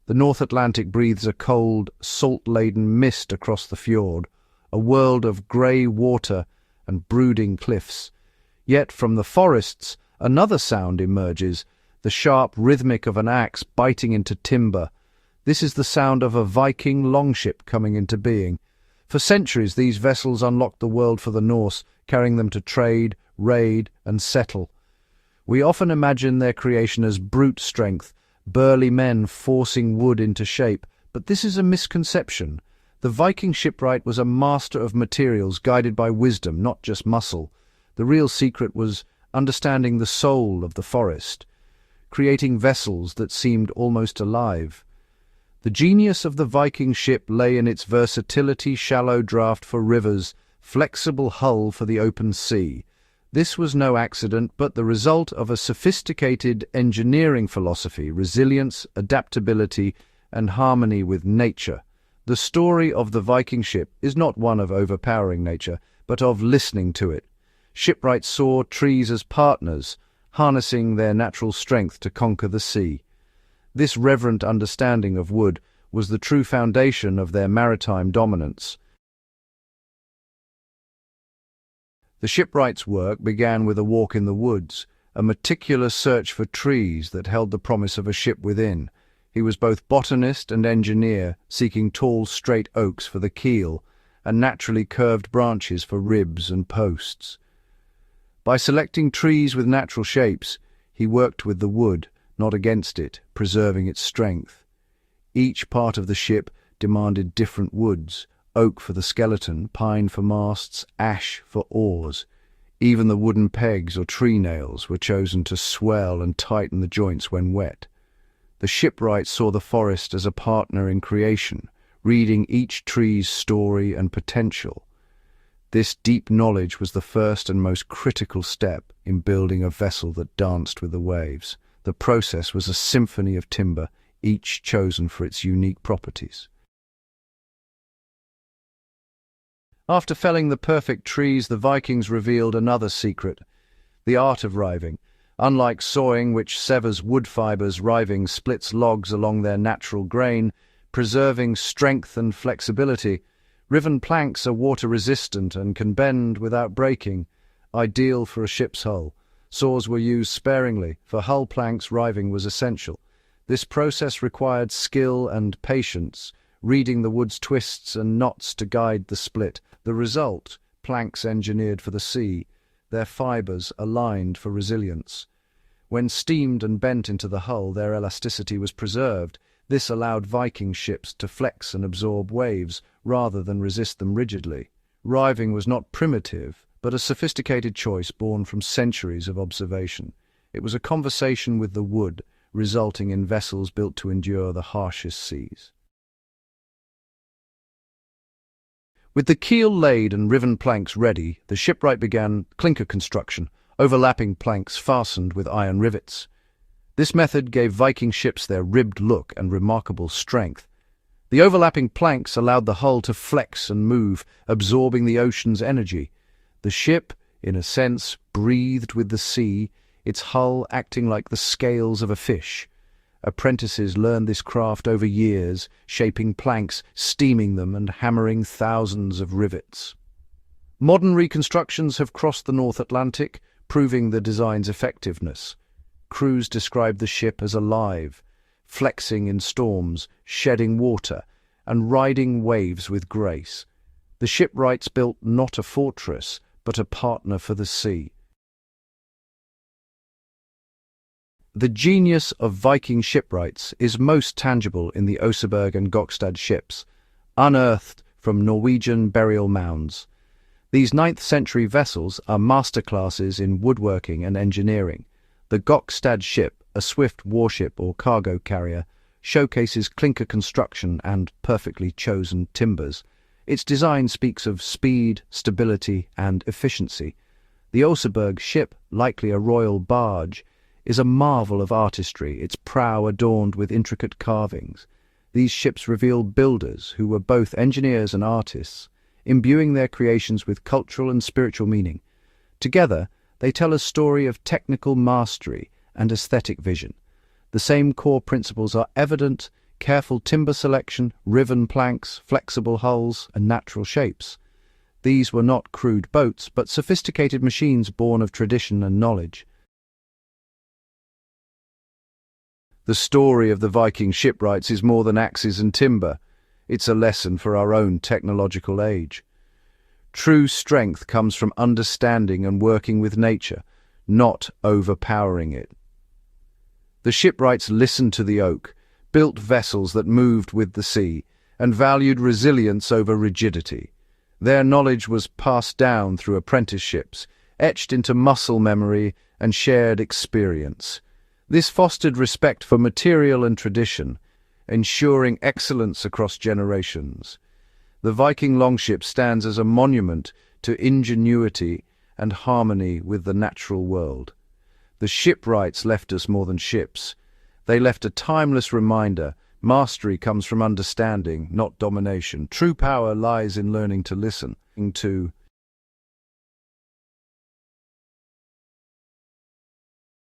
The North Atlantic breathes a cold, salt-laden mist across the fjord, a world of grey water and brooding cliffs. Yet from the forests, another sound emerges, the sharp rhythmic of an axe biting into timber. This is the sound of a Viking longship coming into being. For centuries, these vessels unlocked the world for the Norse, carrying them to trade, raid, and settle. We often imagine their creation as brute strength, burly men forcing wood into shape, but this is a misconception. The Viking shipwright was a master of materials guided by wisdom, not just muscle. The real secret was understanding the soul of the forest, creating vessels that seemed almost alive. The genius of the Viking ship lay in its versatility, shallow draft for rivers, flexible hull for the open sea. This was no accident, but the result of a sophisticated engineering philosophy, resilience, adaptability, and harmony with nature. The story of the Viking ship is not one of overpowering nature, but of listening to it. Shipwrights saw trees as partners, harnessing their natural strength to conquer the sea. This reverent understanding of wood was the true foundation of their maritime dominance. The shipwright's work began with a walk in the woods, a meticulous search for trees that held the promise of a ship within. He was both botanist and engineer, seeking tall, straight oaks for the keel and naturally curved branches for ribs and posts. By selecting trees with natural shapes, he worked with the wood, not against it, preserving its strength. Each part of the ship demanded different woods: oak for the skeleton, pine for masts, ash for oars. Even the wooden pegs or tree nails were chosen to swell and tighten the joints when wet. The shipwright saw the forest as a partner in creation, reading each tree's story and potential. This deep knowledge was the first and most critical step in building a vessel that danced with the waves. The process was a symphony of timber, each chosen for its unique properties. After felling the perfect trees, the Vikings revealed another secret: the art of riving. Unlike sawing, which severs wood fibers, riving splits logs along their natural grain, preserving strength and flexibility. Riven planks are water-resistant and can bend without breaking, ideal for a ship's hull. Saws were used sparingly. For hull planks, riving was essential. This process required skill and patience, reading the wood's twists and knots to guide the split. The result, planks engineered for the sea, their fibers aligned for resilience. When steamed and bent into the hull, their elasticity was preserved. This allowed Viking ships to flex and absorb waves, rather than resist them rigidly. Riving was not primitive, but a sophisticated choice born from centuries of observation. It was a conversation with the wood, resulting in vessels built to endure the harshest seas. With the keel laid and riven planks ready, the shipwright began clinker construction, overlapping planks fastened with iron rivets. This method gave Viking ships their ribbed look and remarkable strength. The overlapping planks allowed the hull to flex and move, absorbing the ocean's energy. The ship, in a sense, breathed with the sea, its hull acting like the scales of a fish. Apprentices learned this craft over years, shaping planks, steaming them, and hammering thousands of rivets. Modern reconstructions have crossed the North Atlantic, proving the design's effectiveness. Crews describe the ship as alive, flexing in storms, shedding water, and riding waves with grace. The shipwrights built not a fortress, but a partner for the sea. The genius of Viking shipwrights is most tangible in the Oseberg and Gokstad ships, unearthed from Norwegian burial mounds. These 9th-century vessels are masterclasses in woodworking and engineering. The Gokstad ship, a swift warship or cargo carrier, showcases clinker construction and perfectly chosen timbers. Its design speaks of speed, stability, and efficiency. The Oseberg ship, likely a royal barge, is a marvel of artistry, its prow adorned with intricate carvings. These ships reveal builders who were both engineers and artists, imbuing their creations with cultural and spiritual meaning. Together, they tell a story of technical mastery and aesthetic vision. The same core principles are evident careful timber selection, riven planks, flexible hulls, and natural shapes. These were not crude boats, but sophisticated machines born of tradition and knowledge. The story of the Viking shipwrights is more than axes and timber. It's a lesson for our own technological age. True strength comes from understanding and working with nature, not overpowering it. The shipwrights listened to the oak, built vessels that moved with the sea, and valued resilience over rigidity. Their knowledge was passed down through apprenticeships, etched into muscle memory and shared experience. This fostered respect for material and tradition, ensuring excellence across generations. The Viking longship stands as a monument to ingenuity and harmony with the natural world. The shipwrights left us more than ships. They left a timeless reminder: mastery comes from understanding, not domination. True power lies in learning to listen, to